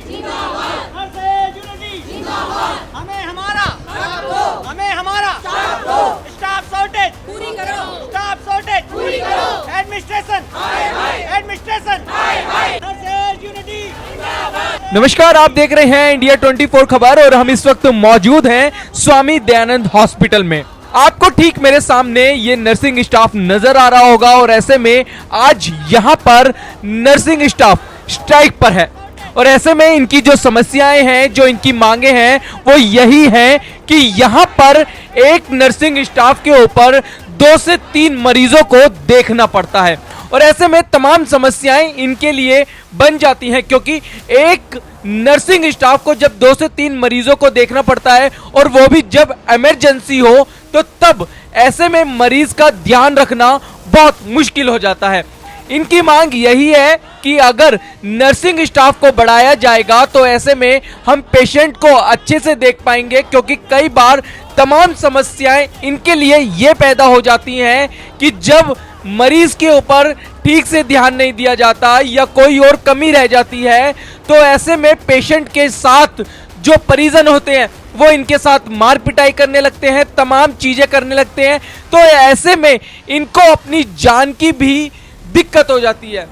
जिंदाबाद, nurses unity जिंदाबाद, हमें हमारा स्टाफ शॉर्टेज पूरी करो, स्टाफ शॉर्टेज पूरी करो, एडमिनिस्ट्रेशन नर्सेज यूनिटी जिंदाबाद। नमस्कार, आप देख रहे हैं इंडिया 24 खबर और हम इस वक्त मौजूद हैं स्वामी दयानंद हॉस्पिटल में। आपको ठीक मेरे सामने ये नर्सिंग स्टाफ नजर आ रहा होगा और ऐसे में आज यहाँ पर नर्सिंग स्टाफ स्ट्राइक पर है और ऐसे में इनकी जो समस्याएं हैं, जो इनकी मांगे हैं, वो यही है कि यहाँ पर एक नर्सिंग स्टाफ के ऊपर 2 से 3 मरीजों को देखना पड़ता है और ऐसे में तमाम समस्याएं इनके लिए बन जाती हैं क्योंकि एक नर्सिंग स्टाफ को जब 2 से 3 मरीजों को देखना पड़ता है और वो भी जब इमरजेंसी हो तो तब ऐसे में मरीज का ध्यान रखना बहुत मुश्किल हो जाता है। इनकी मांग यही है कि अगर नर्सिंग स्टाफ को बढ़ाया जाएगा तो ऐसे में हम पेशेंट को अच्छे से देख पाएंगे क्योंकि कई बार तमाम समस्याएं इनके लिए ये पैदा हो जाती हैं कि जब मरीज के ऊपर ठीक से ध्यान नहीं दिया जाता या कोई और कमी रह जाती है तो ऐसे में पेशेंट के साथ जो परिजन होते हैं वो इनके साथ मार पिटाई करने लगते हैं, तमाम चीजें करने लगते हैं। तो ऐसे में इनको अपनी जान की भी दिक्कत हो जाती है।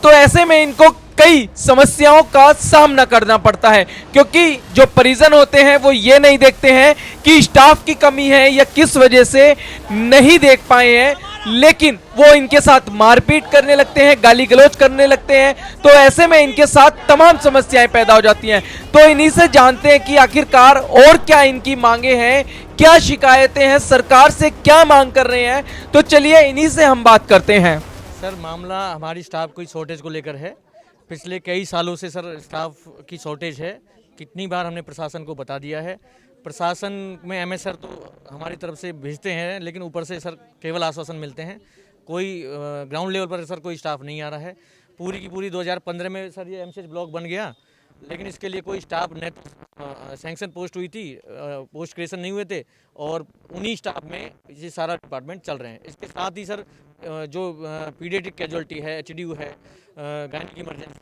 तो ऐसे में इनको कई समस्याओं का सामना करना पड़ता है क्योंकि जो परिजन होते हैं वो ये नहीं देखते हैं कि स्टाफ की कमी है या किस वजह से नहीं देख पाए हैं, लेकिन वो इनके साथ मारपीट करने लगते हैं, गाली गलौज करने लगते हैं। तो ऐसे में इनके साथ तमाम समस्याएं पैदा हो जाती हैं। तो इन्हीं से जानते हैं कि आखिरकार और क्या इनकी मांगे हैं, क्या शिकायतें हैं, सरकार से क्या मांग कर रहे हैं। तो चलिए इन्हीं से हम बात करते हैं। सर, मामला हमारी स्टाफ की शॉर्टेज को लेकर है। पिछले कई सालों से सर स्टाफ की शॉर्टेज है। कितनी बार हमने प्रशासन को बता दिया है। प्रशासन में एमएस सर तो हमारी तरफ से भेजते हैं लेकिन ऊपर से सर केवल आश्वासन मिलते हैं। कोई ग्राउंड लेवल पर सर कोई स्टाफ नहीं आ रहा है। पूरी की पूरी 2015 में सर ये एमसीएच ब्लॉक बन गया लेकिन इसके लिए कोई स्टाफ नेट सैंक्शन पोस्ट हुई थी, पोस्ट क्रिएशन नहीं हुए थे और उन्हीं स्टाफ में ये सारा डिपार्टमेंट चल रहे हैं। इसके साथ ही सर जो पीडियाट्रिक कैजुअल्टी है, एचडीयू है, गायनिक इमरजेंसी,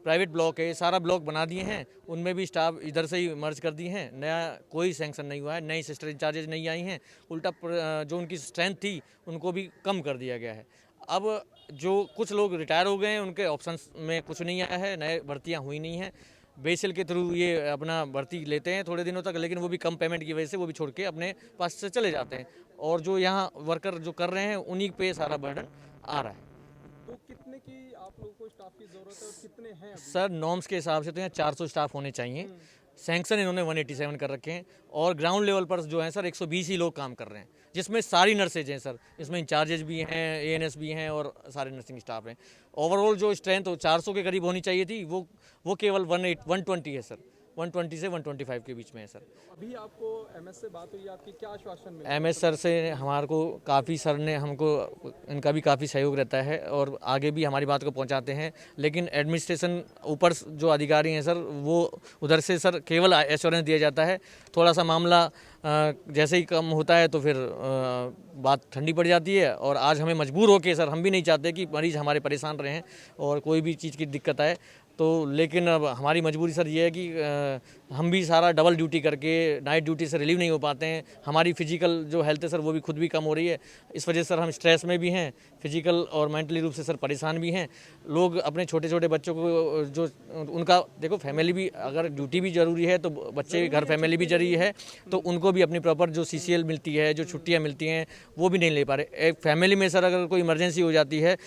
प्राइवेट ब्लॉक है, सारा ब्लॉक बना दिए हैं। उनमें भी स्टाफ इधर से ही मर्ज कर दिए हैं। नया कोई सैंक्शन नहीं हुआ है, नई सिस्टर इंचार्जेज नहीं आई हैं। उल्टा जो उनकी स्ट्रेंथ थी उनको भी कम कर दिया गया है। अब जो कुछ लोग रिटायर हो गए हैं उनके ऑप्शंस में कुछ नहीं आया है, नए भर्तियाँ हुई नहीं हैं। बेसिल के थ्रू ये अपना भर्ती लेते हैं थोड़े दिनों तक, लेकिन वो भी कम पेमेंट की वजह से वो भी छोड़ के अपने पास से चले जाते हैं और जो यहाँ वर्कर जो कर रहे हैं उन्हीं पे सारा बर्डन आ रहा है। तो कितने की आप लोगों को स्टाफ की जरूरत है और कितने हैं अभी? सर, नॉर्म्स के हिसाब से तो यहाँ 400 स्टाफ होने चाहिए। सैंक्शन इन्होंने 187 कर रखे हैं और ग्राउंड लेवल पर जो है सर 120 ही लोग काम कर रहे हैं जिसमें सारी नर्सेज हैं सर। इसमें इंचार्जेज भी हैं, एएनएस भी हैं और सारे नर्सिंग स्टाफ हैं। ओवरऑल जो स्ट्रेंथ 400 के करीब होनी चाहिए थी वो केवल 120 है सर। 120 से 125 के बीच में है सर। अभी आपको एमएस से बात हुई, आपकी क्या आश्वासन मिला? एमएस सर से हमारे को काफ़ी, सर ने हमको, इनका भी काफ़ी सहयोग रहता है और आगे भी हमारी बात को पहुंचाते हैं। लेकिन एडमिनिस्ट्रेशन ऊपर जो अधिकारी हैं सर वो उधर से सर केवल एश्योरेंस दिया जाता है। थोड़ा सा मामला जैसे ही कम होता है तो फिर बात ठंडी पड़ जाती है और आज हमें मजबूर होके सर, हम भी नहीं चाहते कि मरीज़ हमारे परेशान रहें और कोई भी चीज़ की दिक्कत आए तो, लेकिन अब हमारी मजबूरी सर ये है कि हम भी सारा डबल ड्यूटी करके नाइट ड्यूटी से रिलीव नहीं हो पाते हैं। हमारी फिजिकल जो हेल्थ है सर वो भी खुद भी कम हो रही है। इस वजह से सर हम स्ट्रेस में भी हैं, फिजिकल और मेंटली रूप से सर परेशान भी हैं। लोग अपने छोटे छोटे बच्चों को जो उनका देखो फैमिली भी, अगर ड्यूटी भी ज़रूरी है तो बच्चे घर फैमिली भी जरूरी है, तो उनको भी अपनी प्रॉपर जो CCL मिलती है, जो छुट्टियाँ मिलती हैं वो भी नहीं ले पा रहे। एक फैमिली में सर अगर कोई इमरजेंसी हो जाती है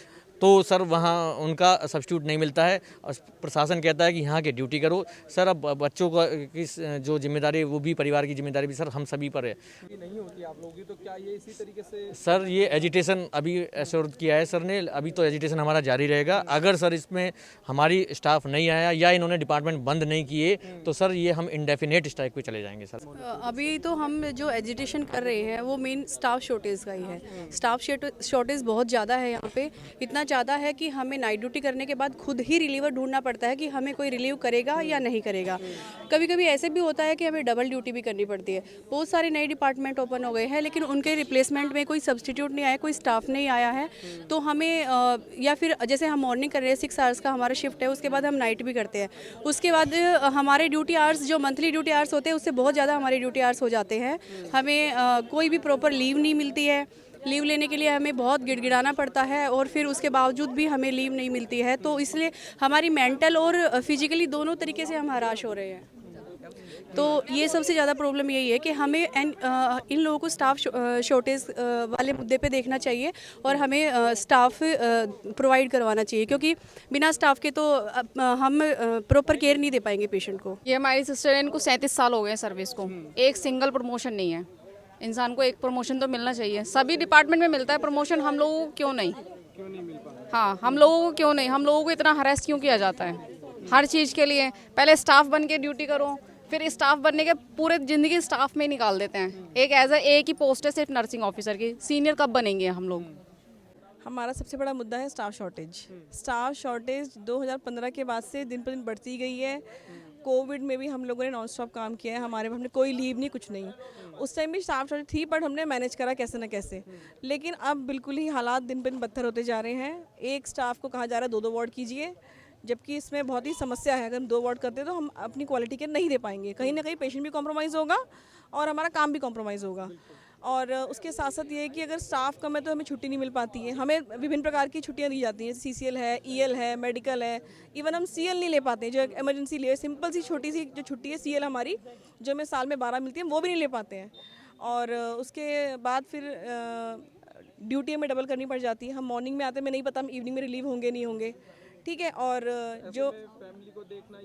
तो सर वहाँ उनका सब्स्टिट्यूट नहीं मिलता है और प्रशासन कहता है कि यहाँ के ड्यूटी करो। सर अब बच्चों का की जो जिम्मेदारी है वो भी, परिवार की जिम्मेदारी भी सर हम सभी पर है। नहीं होती आप लोगों की, तो क्या ये इसी तरीके से? सर ये एजिटेशन अभी एश्योर किया है सर ने, अभी तो एजिटेशन हमारा जारी रहेगा। अगर सर इसमें हमारी स्टाफ नहीं आया या इन्होंने डिपार्टमेंट बंद नहीं किए तो सर ये हम इंडेफिनेट स्ट्राइक पे चले जाएंगे सर। अभी तो हम जो एजिटेशन कर रहे हैं वो मेन स्टाफ शॉर्टेज का ही है। स्टाफ शॉर्टेज बहुत ज़्यादा है यहाँ पे। इतना ज़्यादा है कि हमें नाइट ड्यूटी करने के बाद खुद ही रिलीवर ढूंढना पड़ता है कि हमें कोई रिलीव करेगा या नहीं करेगा। कभी कभी ऐसे भी होता है कि हमें डबल ड्यूटी भी करनी पड़ती है। बहुत सारे नए डिपार्टमेंट ओपन हो गए हैं, लेकिन उनके रिप्लेसमेंट में कोई सब्सटीट्यूट नहीं आया, कोई स्टाफ नहीं आया है। तो हमें या फिर जैसे हम मॉर्निंग कर रहे हैं 6 आवर्स का हमारा शिफ्ट है, उसके बाद हम नाइट भी करते हैं। उसके बाद हमारे ड्यूटी आवर्स जो मंथली ड्यूटी आवर्स होते हैं उससे बहुत ज़्यादा हमारे ड्यूटी आवर्स हो जाते हैं। हमें कोई भी प्रॉपर लीव नहीं मिलती है। लीव लेने के लिए हमें बहुत गिड़गिड़ाना पड़ता है और फिर उसके बावजूद भी हमें लीव नहीं मिलती है। तो इसलिए हमारी मेंटल और फिजिकली दोनों तरीके से हम हराश हो रहे हैं। तो ये सबसे ज़्यादा प्रॉब्लम यही है कि हमें इन लोगों को स्टाफ शॉर्टेज वाले मुद्दे पे देखना चाहिए और हमें स्टाफ प्रोवाइड करवाना चाहिए, क्योंकि बिना स्टाफ के तो हम प्रॉपर केयर नहीं दे पाएंगे पेशेंट को। ये हमारी सिस्टर है, इनको 37 साल हो गए हैं सर्विस को, एक सिंगल प्रमोशन नहीं है। इंसान को एक प्रमोशन तो मिलना चाहिए, सभी डिपार्टमेंट में मिलता है प्रमोशन, हम लोगों को क्यों नहीं मिल पा? हाँ, हम लोगों को क्यों नहीं, हम लोगों को इतना हरास क्यों किया जाता है हर चीज़ के लिए? पहले स्टाफ बन के ड्यूटी करो, फिर स्टाफ बनने के पूरे ज़िंदगी स्टाफ में ही निकाल देते हैं। एक ही पोस्ट है सिर्फ नर्सिंग ऑफिसर की, सीनियर कब बनेंगे हम लोग? हमारा सबसे बड़ा मुद्दा है स्टाफ शॉर्टेज। स्टाफ शॉर्टेज 2015 के बाद से दिन पर दिन बढ़ती गई है। कोविड में भी हम लोगों ने नॉन स्टॉप काम किया है, हमने कोई लीव नहीं, कुछ नहीं। उस टाइम भी स्टाफ शॉर्टेज थी, बट हमने मैनेज करा कैसे ना कैसे। लेकिन अब बिल्कुल ही हालात दिन पर दिन बदतर होते जा रहे हैं। एक स्टाफ को कहा जा रहा है 2-2 वार्ड कीजिए, जबकि इसमें बहुत ही समस्या है। अगर हम 2 वार्ड करते हैं तो हम अपनी क्वालिटी के नहीं दे पाएंगे, कहीं ना कहीं पेशेंट भी कॉम्प्रोमाइज़ होगा और हमारा काम भी कॉम्प्रोमाइज़ होगा। और उसके साथ साथ ये है कि अगर स्टाफ कम है तो हमें छुट्टी नहीं मिल पाती है। हमें विभिन्न प्रकार की छुट्टियां दी जाती हैं, CCL है, EL है, मेडिकल है, इवन हम CL नहीं ले पाते हैं। जो इमरजेंसी लिए सिंपल सी छोटी सी जो छुट्टी है CL हमारी, जो हमें साल में 12 मिलती है, वो भी नहीं ले पाते हैं। और उसके बाद फिर ड्यूटी हमें डबल करनी पड़ जाती है। हम मॉर्निंग में आते हैं, हमें नहीं पता हम इवनिंग में रिलीव होंगे नहीं होंगे, ठीक है। और जो फैमिली को देखना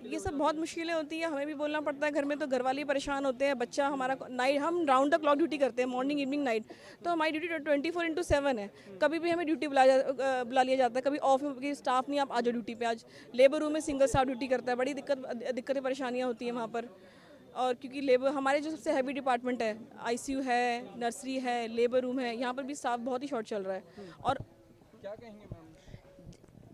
ये सब बहुत मुश्किलें होती है। हमें भी बोलना पड़ता है, घर में तो घर वाले परेशान होते हैं। बच्चा हमारा नाइट, हम राउंड द क्लॉक ड्यूटी करते हैं, मॉर्निंग इवनिंग नाइट। तो हमारी ड्यूटी 24/7 है। कभी भी हमें ड्यूटी बुला लिया जाता है, कभी ऑफ की स्टाफ नहीं, आप आ जाओ ड्यूटी पे। आज लेबर रूम में सिंगल स्टाफ ड्यूटी करता है, बड़ी दिक्कतें परेशानियाँ होती हैं वहाँ पर। और क्योंकि लेबर हमारे जो सबसे हैवी डिपार्टमेंट है, ICU है, नर्सरी है, लेबर रूम है, यहाँ पर भी स्टाफ बहुत ही शॉर्ट चल रहा है। और क्या कहेंगे मैम?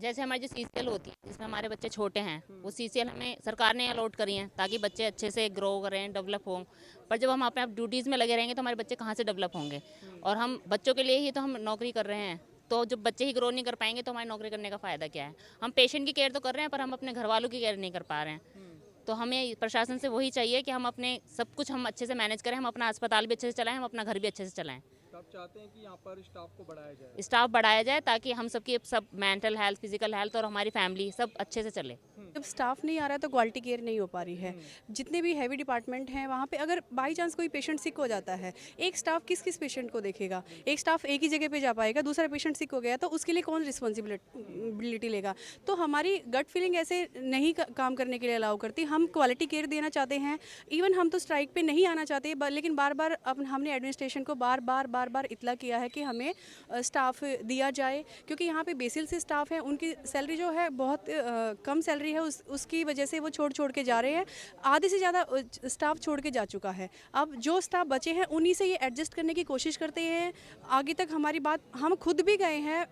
जैसे हमारी जो CCL होती है, जिसमें हमारे बच्चे छोटे हैं, वो CCL हमें सरकार ने अलॉट करी हैं ताकि बच्चे अच्छे से ग्रो करें, डेवलप हों। पर जब हम अपने आप ड्यूटीज़ में लगे रहेंगे तो हमारे बच्चे कहाँ से डेवलप होंगे? और हम बच्चों के लिए ही तो हम नौकरी कर रहे हैं। तो जब बच्चे ही ग्रो नहीं कर पाएंगे तो हमारी नौकरी करने का फ़ायदा क्या है? हम पेशेंट की केयर तो कर रहे हैं, पर हम अपने घर वालों की केयर नहीं कर पा रहे हैं। तो हमें प्रशासन से वही चाहिए कि हम अपने सब कुछ हम अच्छे से मैनेज करें, हम अपना अस्पताल भी अच्छे से चलाएं, हम अपना घर भी अच्छे से चलाएं। आप चाहते हैं कि यहाँ पर स्टाफ को बढ़ाया जाए? स्टाफ बढ़ाया जाए ताकि हम सबकी सब मेंटल हेल्थ, फिजिकल हेल्थ और हमारी फैमिली सब अच्छे से चले। जब स्टाफ नहीं आ रहा है तो क्वालिटी केयर नहीं हो पा रही है। जितने भी हैवी डिपार्टमेंट हैं वहाँ पे अगर बाई चांस कोई पेशेंट सिक हो जाता है, एक स्टाफ किस किस पेशेंट को देखेगा? एक स्टाफ एक ही जगह पे जा पाएगा, दूसरा पेशेंट सिक हो गया तो उसके लिए कौन रिस्पॉन्सिबिलिटी लेगा? तो हमारी गट फीलिंग ऐसे नहीं काम करने के लिए अलाउ करती। हम क्वालिटी केयर देना चाहते हैं। इवन हम तो स्ट्राइक पे नहीं आना चाहते, लेकिन बार बार हमने एडमिनिस्ट्रेशन को बार बार इतला किया है कि हमें स्टाफ दिया जाए, क्योंकि यहाँ पे बेसिल से स्टाफ है, उनकी सैलरी जो है बहुत कम सैलरी है। उसकी वजह से वो छोड़ के जा रहे हैं। आधे से ज़्यादा स्टाफ छोड़ के जा चुका है। अब जो स्टाफ बचे हैं उन्हीं से ये एडजस्ट करने की कोशिश करते हैं। आगे तक हमारी बात, हम खुद भी गए हैं,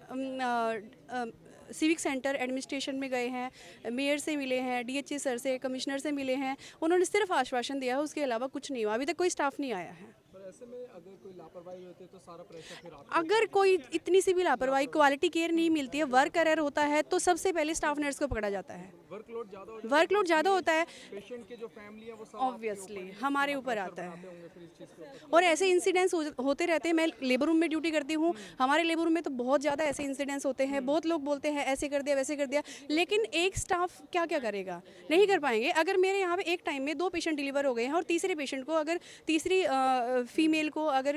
सिविक सेंटर एडमिनिस्ट्रेशन में गए हैं, मेयर से मिले हैं, DHA सर से, कमिश्नर से मिले हैं। उन्होंने सिर्फ आश्वासन दिया है, उसके अलावा कुछ नहीं हुआ। अभी तक कोई स्टाफ नहीं आया है। ऐसे में अगर कोई लापरवाही होती है तो सारा प्रेशर फिर आप अगर कोई इतनी सी भी लापरवाही, क्वालिटी केयर नहीं मिलती है, वर्क एरर होता है, तो सबसे पहले स्टाफ नर्स को पकड़ा जाता है। वर्कलोड ज़्यादा होता है, पेशेंट के जो फैमिली है वो सब ऑब्वियसली हमारे ऊपर आता है। और ऐसे इंसिडेंट्स होते रहते हैं। मैं लेबर रूम में ड्यूटी करती हूँ, हमारे लेबर रूम में तो बहुत ज़्यादा ऐसे इंसिडेंट्स होते हैं। बहुत लोग बोलते हैं ऐसे कर दिया, वैसे कर दिया, लेकिन एक स्टाफ क्या करेगा? नहीं कर पाएंगे। अगर मेरे यहाँ पे एक टाइम में 2 पेशेंट डिलीवर हो गए हैं और तीसरे पेशेंट को, अगर तीसरी फीमेल को अगर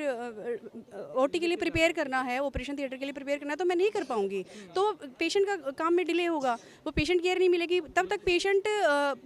OT के लिए प्रिपेयर करना है, ऑपरेशन थिएटर के लिए प्रिपेयर करना है, तो मैं नहीं कर पाऊंगी। तो पेशेंट का काम में डिले होगा, वो पेशेंट केयर नहीं मिलेगी। तब तक पेशेंट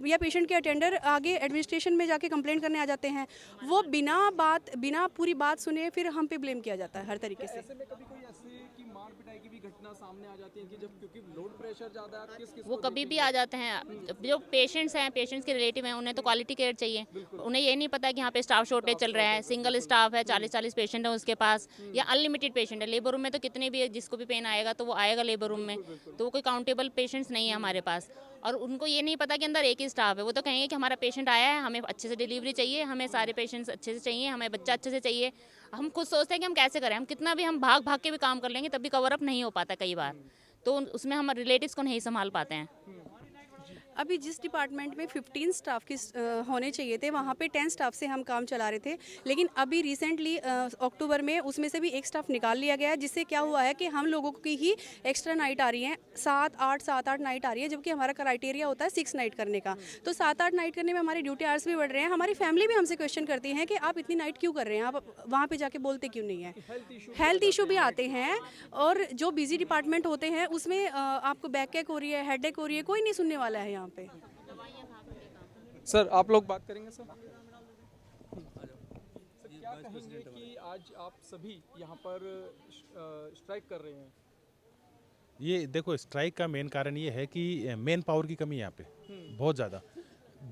या पेशेंट के अटेंडर आगे एडमिनिस्ट्रेशन में जाके कंप्लेंट करने आ जाते हैं। वो बिना पूरी बात सुने फिर हम पे ब्लेम किया जाता है हर तरीके से। ऐसे में कभी कोई ऐसे की मार पिटाई की भी घटना घटना सामने आ जाती है कि जब क्योंकि लोड प्रेशर ज़्यादा है, किस वो कभी भी आ जाते हैं। जो पेशेंट्स हैं, पेशेंट्स के रिलेटिव हैं, उन्हें तो क्वालिटी केयर चाहिए। उन्हें ये नहीं पता कि यहाँ पे स्टाफ शॉर्टेज चल रहा है, सिंगल स्टाफ है, 40-40 पेशेंट है उसके पास, या अनलिमिटेड पेशेंट है। लेबर रूम में तो कितने भी जिसको भी पेन आएगा तो वो आएगा लेबर रूम में, तो वो कोई काउंटेबल पेशेंट्स नहीं है हमारे पास। और उनको ये नहीं पता कि अंदर एक ही स्टाफ है। वो तो कहेंगे कि हमारा पेशेंट आया है, हमें अच्छे से डिलीवरी चाहिए, हमें सारे पेशेंट्स अच्छे से चाहिए, हमें बच्चा अच्छे से चाहिए। हम खुद सोचते हैं कि हम कैसे करें, हम कितना भी हम भाग भाग के भी काम कर लेंगे तब भी कवर अप नहीं हो पाता कई बार, तो उसमें हम रिलेटिव्स को नहीं संभाल पाते हैं। अभी जिस डिपार्टमेंट में 15 स्टाफ की होने चाहिए थे, वहाँ पे 10 स्टाफ से हम काम चला रहे थे। लेकिन अभी रिसेंटली अक्टूबर में उसमें से भी एक स्टाफ निकाल लिया गया है, जिससे क्या हुआ है कि हम लोगों की ही एक्स्ट्रा नाइट आ रही हैं, 7-8 नाइट आ रही है, जबकि हमारा क्राइटेरिया होता है 6 नाइट करने का। तो 7-8 नाइट करने में हमारी ड्यूटी आवर्स भी बढ़ रहे हैं। हमारी फैमिली भी हमसे क्वेश्चन करती है कि आप इतनी नाइट क्यों कर रहे हैं, आप वहाँ पर जाके बोलते क्यों नहीं है। हेल्थ इशू भी आते हैं, और जो बिजी डिपार्टमेंट होते हैं उसमें आपको बैक एक हो रही है, हेड एक हो रही है, कोई नहीं सुनने वाला है यहाँ पे। सर आप लोग बात करेंगे सर? क्या कहेंगे कि आज आप सभी यहाँ पर स्ट्राइक कर रहे हैं? ये देखो, स्ट्राइक का मेन कारण ये है कि मेन पावर की कमी है यहाँ पे बहुत ज़्यादा।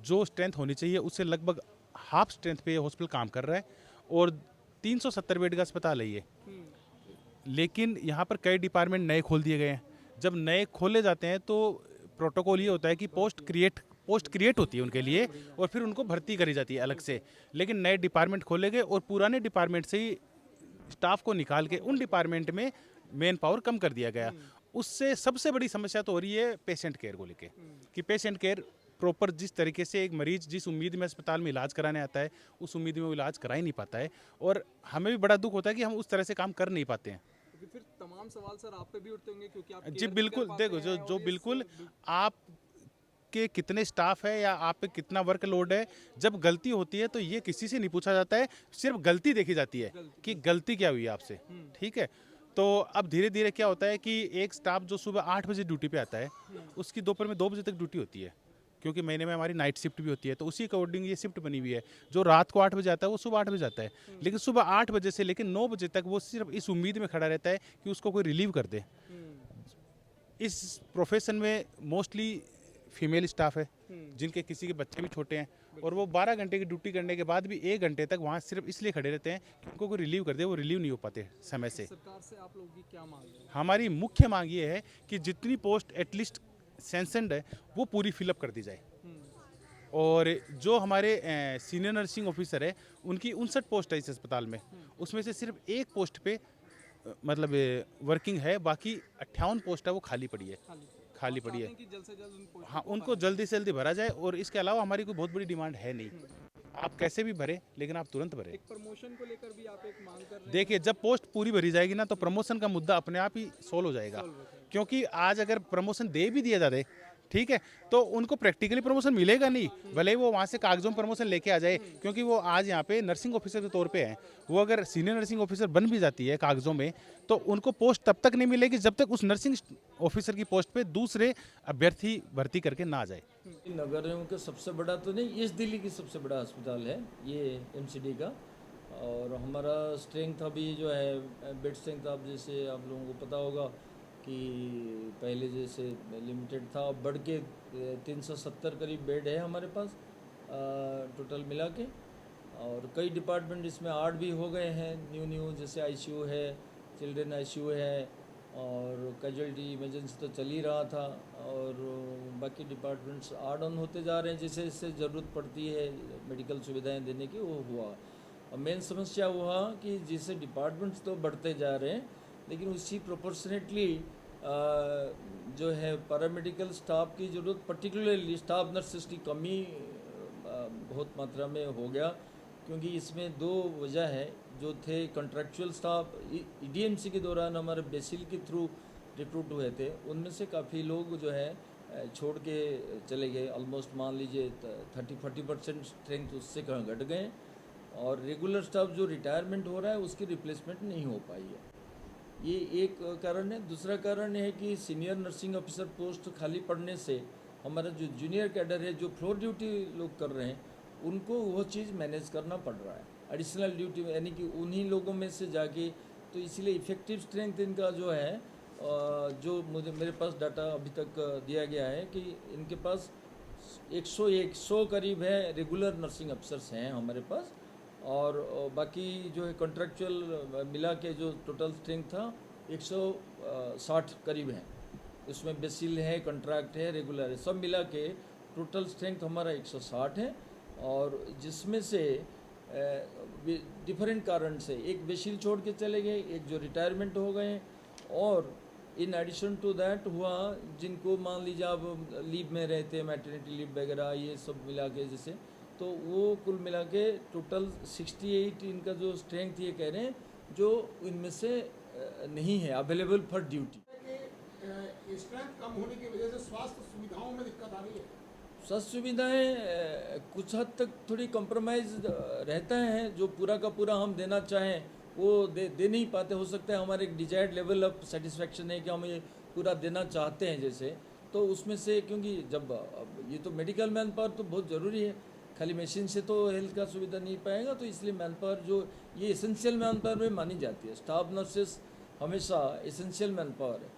जो स्ट्रेंथ होनी चाहिए उससे लगभग हाफ स्ट्रेंथ पे ये हॉस्पिटल काम कर रहा है, और 370 बेड का अस्पताल है ये। लेकिन यहाँ पर कई डिपार्टमेंट नए खोल दिए गए हैं। जब नए खोले जाते हैं तो प्रोटोकॉल ये होता है कि पोस्ट क्रिएट होती है उनके लिए, और फिर उनको भर्ती करी जाती है अलग से। लेकिन नए डिपार्टमेंट खोले गए और पुराने डिपार्टमेंट से ही स्टाफ को निकाल के उन डिपार्टमेंट में मेन पावर कम कर दिया गया। उससे सबसे बड़ी समस्या तो हो रही है पेशेंट केयर को लेके, कि पेशेंट केयर प्रॉपर जिस तरीके से एक मरीज जिस उम्मीद में अस्पताल में इलाज कराने आता है, उस उम्मीद में वो इलाज करा ही नहीं पाता है। और हमें भी बड़ा दुख होता है कि हम उस तरह से काम कर नहीं पाते हैं। फिर तमाम सवाल सर आप पे भी उठते होंगे, क्योंकि आप जी बिल्कुल, देखो जो बिल्कुल आप के कितने स्टाफ है या आप पे कितना वर्कलोड है, जब गलती होती है तो ये किसी से नहीं पूछा जाता है, सिर्फ गलती देखी जाती है कि गलती क्या हुई है आपसे। ठीक है, तो अब धीरे धीरे क्या होता है कि एक स्टाफ जो सुबह 8 बजे ड्यूटी पे आता है, उसकी दोपहर में 2 बजे तक ड्यूटी होती है, क्योंकि महीने में हमारी नाइट शिफ्ट भी होती है, तो उसी अकॉर्डिंग ये शिफ्ट बनी हुई है। जो रात को 8 बजे आता है वो सुबह 8 बजे आता है, लेकिन सुबह 8 बजे से लेकर 9 बजे तक वो सिर्फ इस उम्मीद में खड़ा रहता है कि उसको कोई रिलीव कर दे। इस प्रोफेशन में मोस्टली फीमेल स्टाफ है, जिनके किसी के बच्चे भी छोटे हैं, और वो 12 घंटे की ड्यूटी करने के बाद भी 1 घंटे तक वहाँ सिर्फ इसलिए खड़े रहते हैं कि उनको कोई रिलीव कर दे। वो रिलीव नहीं हो पाते समय से। सरकार से आप लोगों की क्या मांग है? हमारी मुख्य मांग ये है कि जितनी पोस्ट एटलीस्ट सेंसन्ड है वो पूरी फिलअप कर दी जाए, और जो हमारे सीनियर नर्सिंग ऑफिसर है उनकी 59 पोस्ट है इस अस्पताल में, उसमें से सिर्फ 1 पोस्ट पे मतलब वर्किंग है, बाकी 58 पोस्ट है वो खाली पड़ी है। कि जल्द से जल्द उन पोस्ट हाँ, उनको जल्दी से जल्दी भरा जाए, और इसके अलावा हमारी कोई बहुत बड़ी डिमांड है नहीं। आप कैसे भी भरे, लेकिन आप तुरंत भरे। एक प्रमोशन को लेकर भी आप एक मांग कर रहे हैं? देखिए, जब पोस्ट पूरी भरी जाएगी ना, तो प्रमोशन का मुद्दा अपने आप ही सोल्व हो जाएगा। क्योंकि आज अगर प्रमोशन दे भी दिया जाए, ठीक है, तो उनको प्रैक्टिकली प्रमोशन मिलेगा नहीं, भले ही वो वहाँ से कागजों में प्रमोशन लेके आ जाए, क्योंकि वो आज यहाँ पे नर्सिंग ऑफिसर के तौर पे हैं। वो अगर सीनियर नर्सिंग ऑफिसर बन भी जाती है कागजों में, तो उनको पोस्ट तब तक नहीं मिलेगी जब तक उस नर्सिंग ऑफिसर की पोस्ट पे दूसरे अभ्यर्थी भर्ती करके ना आ जाए। नगर निगम का सबसे बड़ा तो नहीं, ईस्ट दिल्ली की सबसे बड़ा अस्पताल है ये एमसीडी का, और हमारा स्ट्रेंथ अभी जो है बेड स्ट्रेंथ, आप जैसे आप लोगों को पता होगा कि पहले जैसे लिमिटेड था, अब बढ़ के 370 करीब बेड है हमारे पास टोटल मिला के, और कई डिपार्टमेंट इसमें ऐड भी हो गए हैं न्यू, जैसे आईसीयू है, चिल्ड्रन आईसीयू है, और कैजुअलिटी इमरजेंसी तो चल ही रहा था, और बाकी डिपार्टमेंट्स ऐड ऑन होते जा रहे हैं जैसे जैसे ज़रूरत पड़ती है मेडिकल सुविधाएं देने की, वो हुआ। और मेन समस्या हुआ कि जैसे डिपार्टमेंट्स तो बढ़ते जा रहे हैं, लेकिन उसी प्रोपोर्शनेटली जो है पैरामेडिकल स्टाफ की ज़रूरत, पर्टिकुलरली स्टाफ नर्सेस की कमी बहुत मात्रा में हो गया, क्योंकि इसमें 2 वजह है। जो थे कॉन्ट्रैक्चुअल स्टाफ ईडीएमसी के दौरान हमारे बेसिल के थ्रू रिक्रूट हुए थे, उनमें से काफ़ी लोग जो है छोड़ के चले गए, ऑलमोस्ट मान लीजिए 30-40% स्ट्रेंथ उससे घट गए, और रेगुलर स्टाफ जो रिटायरमेंट हो रहा है उसकी रिप्लेसमेंट नहीं हो पाई है। ये एक कारण है। दूसरा कारण है कि सीनियर नर्सिंग ऑफिसर पोस्ट खाली पड़ने से हमारा जो जूनियर कैडर है, जो फ्लोर ड्यूटी लोग कर रहे हैं, उनको वो चीज़ मैनेज करना पड़ रहा है, एडिशनल ड्यूटी, यानी कि उन्हीं लोगों में से जाके, तो इसलिए इफेक्टिव स्ट्रेंथ इनका जो है जो मेरे पास डाटा अभी तक दिया गया है कि इनके पास 100 करीब है रेगुलर नर्सिंग अफसर्स हैं हमारे पास, और बाकी जो है कॉन्ट्रैक्चुअल मिला के जो टोटल स्ट्रेंथ था 160 करीब है। उसमें बेसिल है, कॉन्ट्रैक्ट है, रेगुलर है, सब मिला के टोटल स्ट्रेंथ हमारा 160 है। और जिसमें से डिफरेंट कारण से एक बेसिल छोड़ के चले गए, एक जो रिटायरमेंट हो गए, और इन एडिशन टू दैट हुआ जिनको मान लीजिए आप लीव में रहते हैं, मैटरनिटी लीव वगैरह, ये सब मिला के जैसे, तो वो कुल मिला के टोटल 68 इनका जो स्ट्रेंथ ये कह रहे हैं जो इनमें से नहीं है अवेलेबल फॉर ड्यूटी। स्ट्रेंथ कम होने की वजह से स्वास्थ्य सुविधाओं में दिक्कत आ रही है। स्वास्थ्य सुविधाएं कुछ हद तक थोड़ी कॉम्प्रोमाइज़ रहता है, जो पूरा का पूरा हम देना चाहें वो दे नहीं पाते। हो सकता है हमारे एक डिजायर्ड लेवल ऑफ सेटिस्फैक्शन है कि हम ये पूरा देना चाहते हैं जैसे, तो उसमें से क्योंकि जब ये तो मेडिकल मैन पावर तो बहुत ज़रूरी है, खाली मशीन से तो हेल्थ का सुविधा नहीं पाएगा, तो इसलिए मैन पावर जो ये एसेंशियल मैन पावर में मानी जाती है। स्टाफ नर्सेस हमेशा एसेंशियल मैन पावर है।